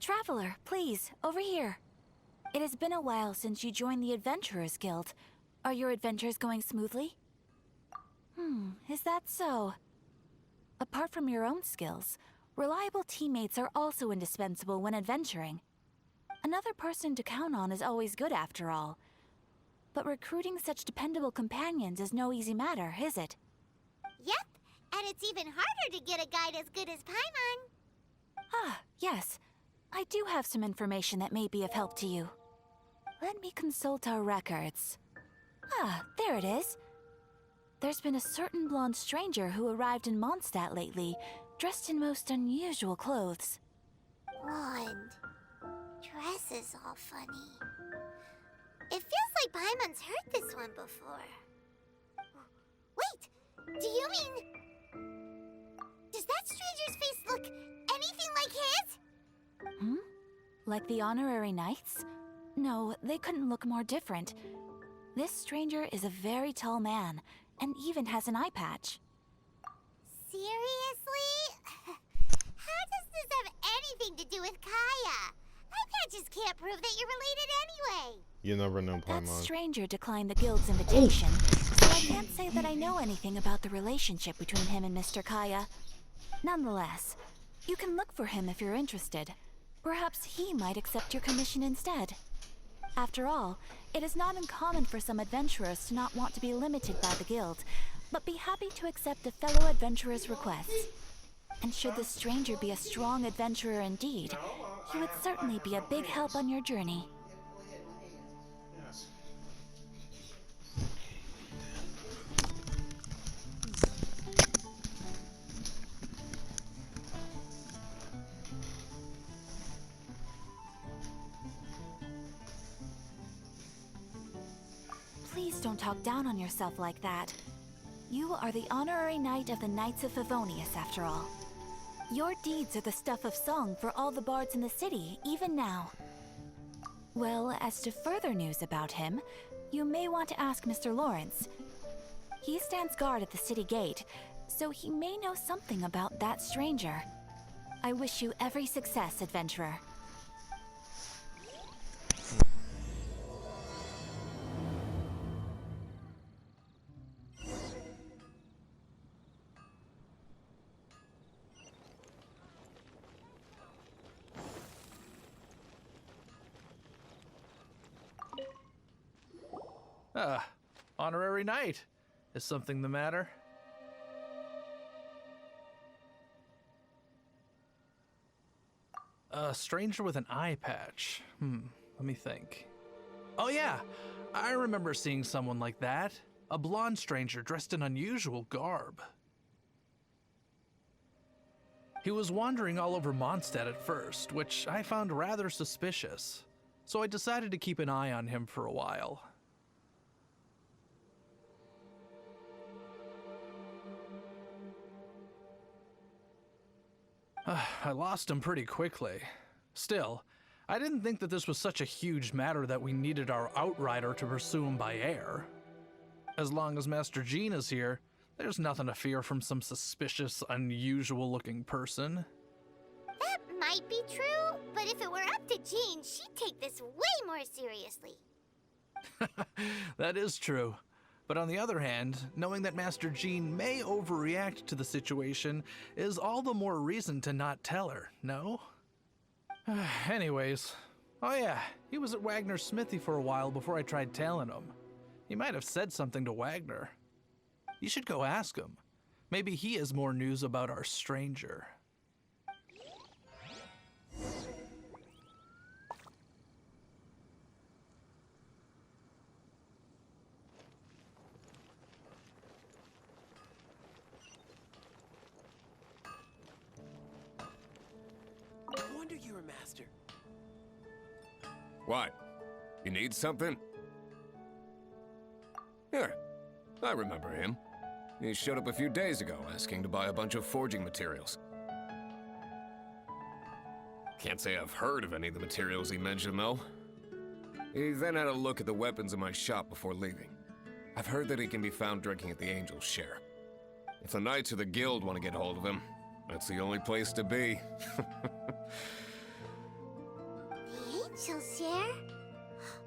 Traveler, please, over here. It has been a while since you joined the Adventurers Guild. Are your adventures going smoothly? Is that so? Apart from your own skills, reliable teammates are also indispensable when adventuring. Another person to count on is always good after all. But recruiting such dependable companions is no easy matter, is it? Yep, and it's even harder to get a guide as good as Paimon. Ah, yes. I do have some information that may be of help to you. Let me consult our records. Ah, there it is. There's been a certain blonde stranger who arrived in Mondstadt lately, dressed in most unusual clothes. Blonde. Dress is all funny. It feels like Paimon's heard this one before. Wait, do you mean... Does that stranger's face look anything like his? Like the honorary knights? No, they couldn't look more different. This stranger is a very tall man, and even has an eye patch. Seriously? How does this have anything to do with Kaya? Eye patches can't prove that you're related anyway. You never know, Paimon. That stranger declined the guild's invitation, so I can't say that I know anything about the relationship between him and Mr. Kaya. Nonetheless, you can look for him if you're interested. Perhaps he might accept your commission instead. After all, it is not uncommon for some adventurers to not want to be limited by the guild, but be happy to accept a fellow adventurer's requests. And should this stranger be a strong adventurer indeed, he would certainly be a big help on your journey. Please don't talk down on yourself like that. You are the honorary knight of the Knights of Favonius, after all. Your deeds are the stuff of song for all the bards in the city, even now. Well, as to further news about him, you may want to ask Mr. Lawrence. He stands guard at the city gate, so he may know something about that stranger. I wish you every success, adventurer. Honorary knight. Is something the matter? A stranger with an eye patch. Let me think. Oh yeah, I remember seeing someone like that. A blonde stranger dressed in unusual garb. He was wandering all over Mondstadt at first, which I found rather suspicious. So I decided to keep an eye on him for a while. I lost him pretty quickly. Still, I didn't think that this was such a huge matter that we needed our outrider to pursue him by air. As long as Master Jean is here, there's nothing to fear from some suspicious, unusual-looking person. That might be true, but if it were up to Jean, she'd take this way more seriously. That is true. But on the other hand, knowing that Master Jean may overreact to the situation is all the more reason to not tell her, no? Anyways, oh yeah, he was at Wagner's smithy for a while before I tried tailing him. He might have said something to Wagner. You should go ask him. Maybe he has more news about our stranger. You're a master. What? You need something? Here, I remember him. He showed up a few days ago asking to buy a bunch of forging materials. Can't say I've heard of any of the materials he mentioned, though. He then had a look at the weapons in my shop before leaving. I've heard that he can be found drinking at the Angel's Share. If the Knights of the Guild want to get hold of him, that's the only place to be. angel share?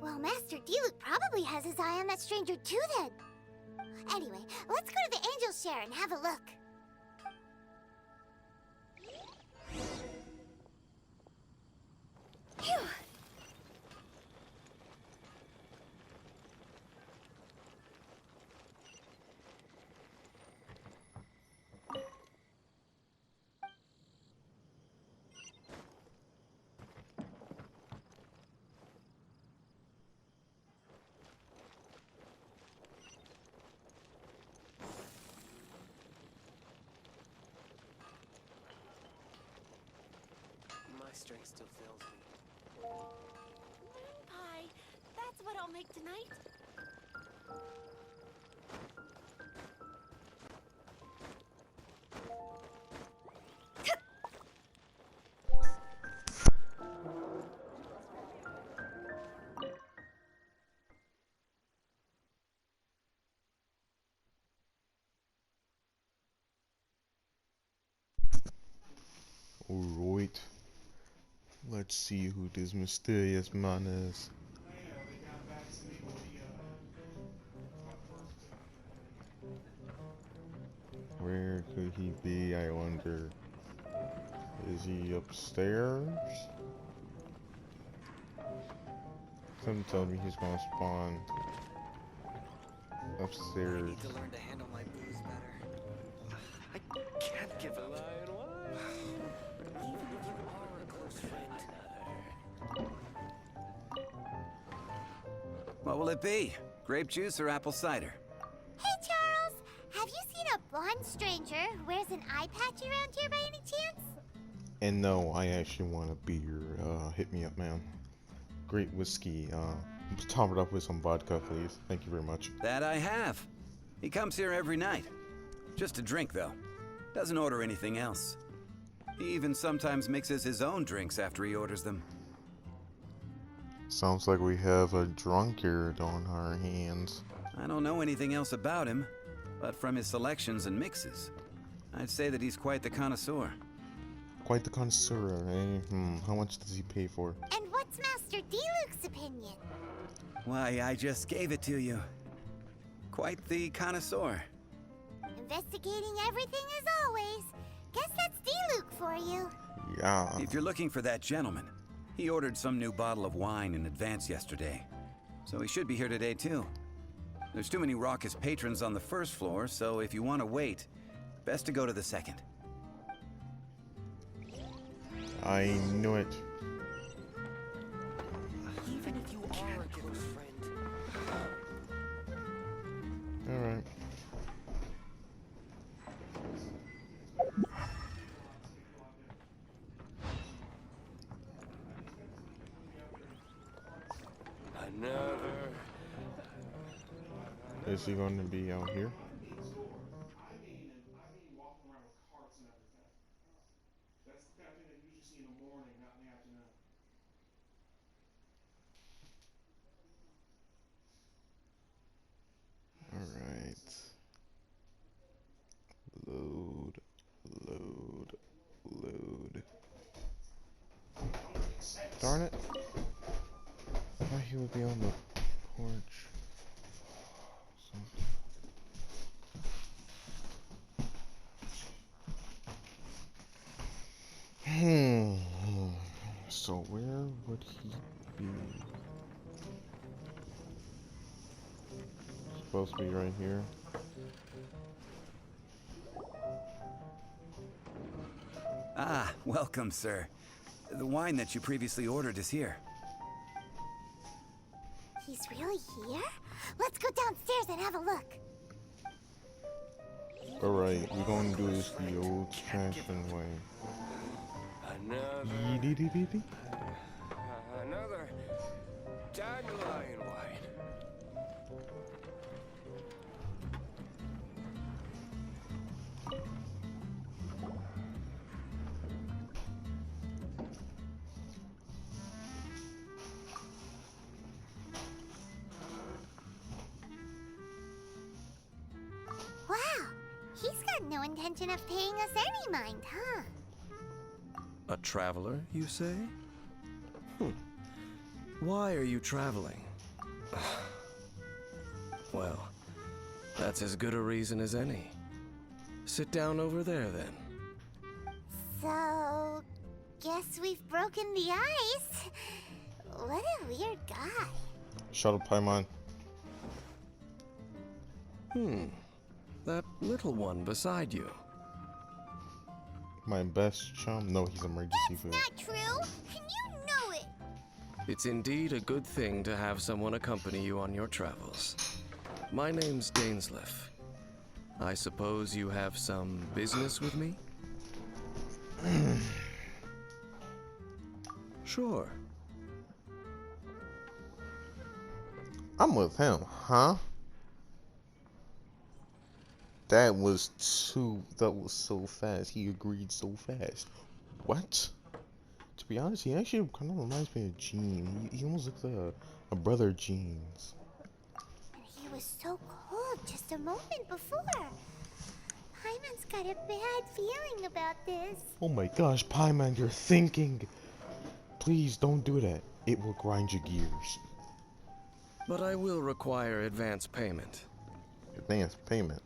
Well, Master Diluc probably has his eye on that stranger too then. Anyway, let's go to the angel share and have a look. Phew. My strength still fails me. Moon pie. That's what I'll make tonight. Alright. Let's see who this mysterious man is. Where could he be, I wonder? Is he upstairs? Something tells me he's gonna spawn I upstairs. need to learn to handle my booze better. I can't give up. Even if you are a close friend. What will it be? Grape juice or apple cider? Hey, Charles! Have you seen a blonde stranger who wears an eye patch around here by any chance? And no, I actually want a beer. Hit me up, man. Great whiskey. Top it up with some vodka, please. Thank you very much. That I have. He comes here every night. Just to drink, though. Doesn't order anything else. He even sometimes mixes his own drinks after he orders them. Sounds like we have a drunkard on our hands. I don't know anything else about him, but from his selections and mixes, I'd say that he's quite the connoisseur. Quite the connoisseur, eh? How much does he pay for? And what's Master Diluc's opinion? Why, I just gave it to you. Quite the connoisseur. Investigating everything as always. Guess that's Diluc for you. Yeah. If you're looking for that gentleman, he ordered some new bottle of wine in advance yesterday. So he should be here today, too. There's too many raucous patrons on the first floor, so if you want to wait, best to go to the second. I knew it. Even if you are a close friend. Alright. Another. Is he going to be out here? Alright. Load. Darn it. I thought he would be on the porch. So where would he be? Supposed to be right here. Ah, welcome, sir. The wine that you previously ordered is here. He's really here? Let's go downstairs and have a look. Alright, we're going to do this the old-fashioned way. Another. Yee-dee-dee-dee-dee. Another. Dandelion wine. Wow, he's got no intention of paying us any mind, huh? A traveler, you say? Why are you traveling? Well, that's as good a reason as any. Sit down over there, then. So, guess we've broken the ice. What a weird guy. Shut up, Paimon. That little one beside you. My best chum? No, he's emergency food. Not true, and you know it. It's indeed a good thing to have someone accompany you on your travels. My name's Dainsleif. I suppose you have some business with me? Sure. I'm with him, huh? That was so fast. He agreed so fast. What? To be honest, he actually kind of reminds me of Gene. He almost looks like a brother of Gene's. He was so cold just a moment before. Paimon's got a bad feeling about this. Oh my gosh, Paimon, you're thinking. Please don't do that. It will grind your gears. But I will require advance payment. Advance payment.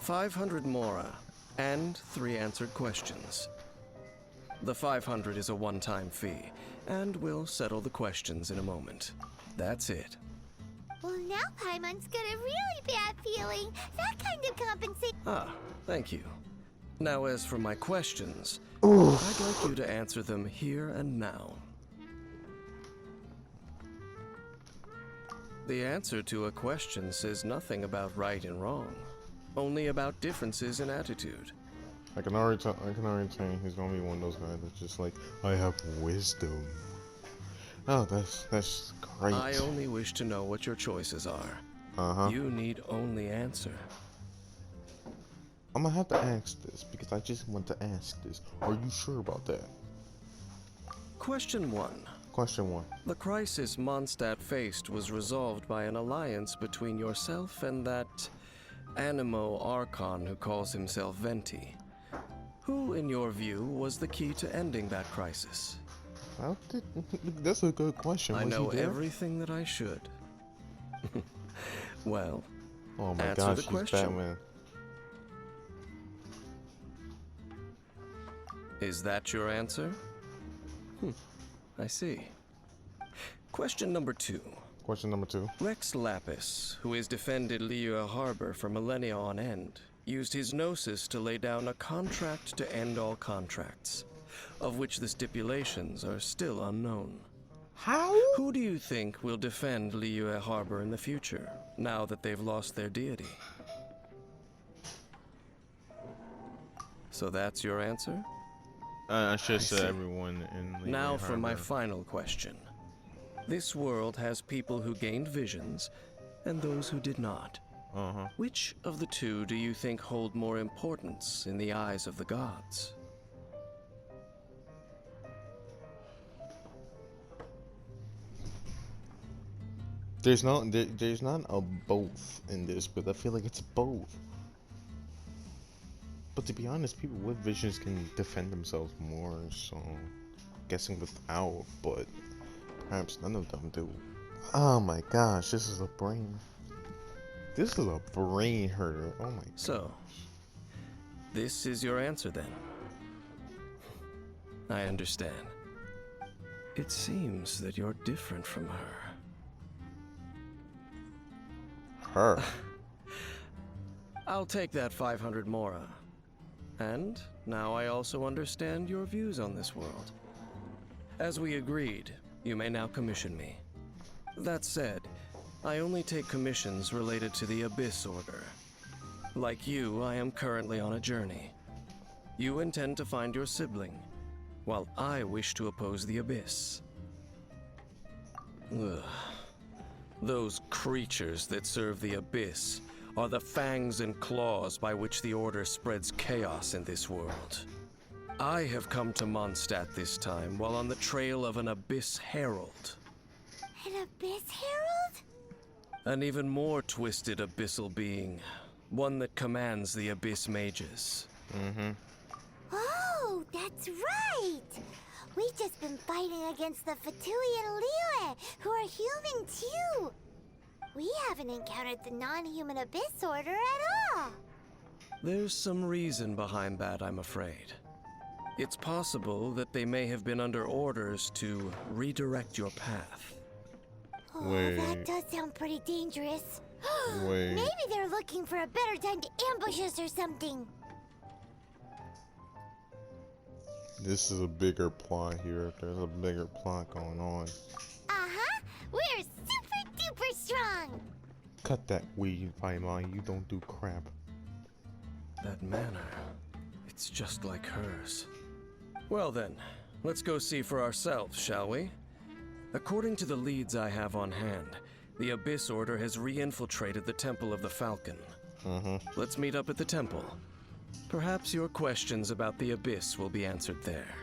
$500 mora and 3 answered questions. The 500 is a one-time fee, and we'll settle the questions in a moment. That's it. Well, now Paimon's got a really bad feeling. That kind of compensation. Ah, thank you. Now, as for my questions, Oof. I'd like you to answer them here and now. The answer to a question says nothing about right and wrong, only about differences in attitude. I can already tell he's gonna be one of those guys that's just like, I have wisdom. Oh, that's great. I only wish to know what your choices are. Uh-huh. You need only answer. I'm gonna have to ask this because I just want to ask this. Are you sure about that? Question 1. Question 1. The crisis Mondstadt faced was resolved by an alliance between yourself and that Animo Archon who calls himself Venti. Who, in your view, was the key to ending that crisis? That's a good question. I Was know he there? everything that I should. Well, Oh my answer gosh, the he's question. Batman. Is that your answer? I see. Question number 2. Question number 2. Rex Lapis, who has defended Liyue Harbor for millennia on end, used his gnosis to lay down a contract to end all contracts, of which the stipulations are still unknown. How? Who do you think will defend Liyue Harbor in the future, now that they've lost their deity? So that's your answer? I should I say see. everyone in Liyue Now for my Harbor. final question. This world has people who gained visions, and those who did not. Uh-huh. Which of the two do you think hold more importance in the eyes of the gods? There's not a both in this, but I feel like it's both. But to be honest, people with visions can defend themselves more, so I'm guessing without, but perhaps none of them do. Oh my gosh, this is a brain hurter. Oh my. So, this is your answer then? I understand. It seems that you're different from her. Her. I'll take that 500 mora. And now I also understand your views on this world. As we agreed, you may now commission me. That said, I only take commissions related to the Abyss Order. Like you, I am currently on a journey. You intend to find your sibling, while I wish to oppose the Abyss. Ugh. Those creatures that serve the Abyss are the fangs and claws by which the Order spreads chaos in this world. I have come to Mondstadt this time while on the trail of an Abyss Herald. An Abyss Herald? An even more twisted abyssal being. One that commands the Abyss Mages. Mm-hmm. Oh, That's right! We've just been fighting against the Fatui and Liyue, who are human too! We haven't encountered the non-human Abyss Order at all! There's some reason behind that, I'm afraid. It's possible that they may have been under orders to redirect your path. Oh, Wait. that does sound pretty dangerous. Wait. Maybe they're looking for a better time to ambush us or something. This is a bigger plot here. There's a bigger plot going on. Uh-huh! We're super duper strong! Cut that weed, Paimon. You don't do crap. That manner, it's just like hers. Well then, let's go see for ourselves, shall we? According to the leads I have on hand, the Abyss Order has re-infiltrated the Temple of the Falcon. Let's meet up at the temple. Perhaps your questions about the Abyss will be answered there.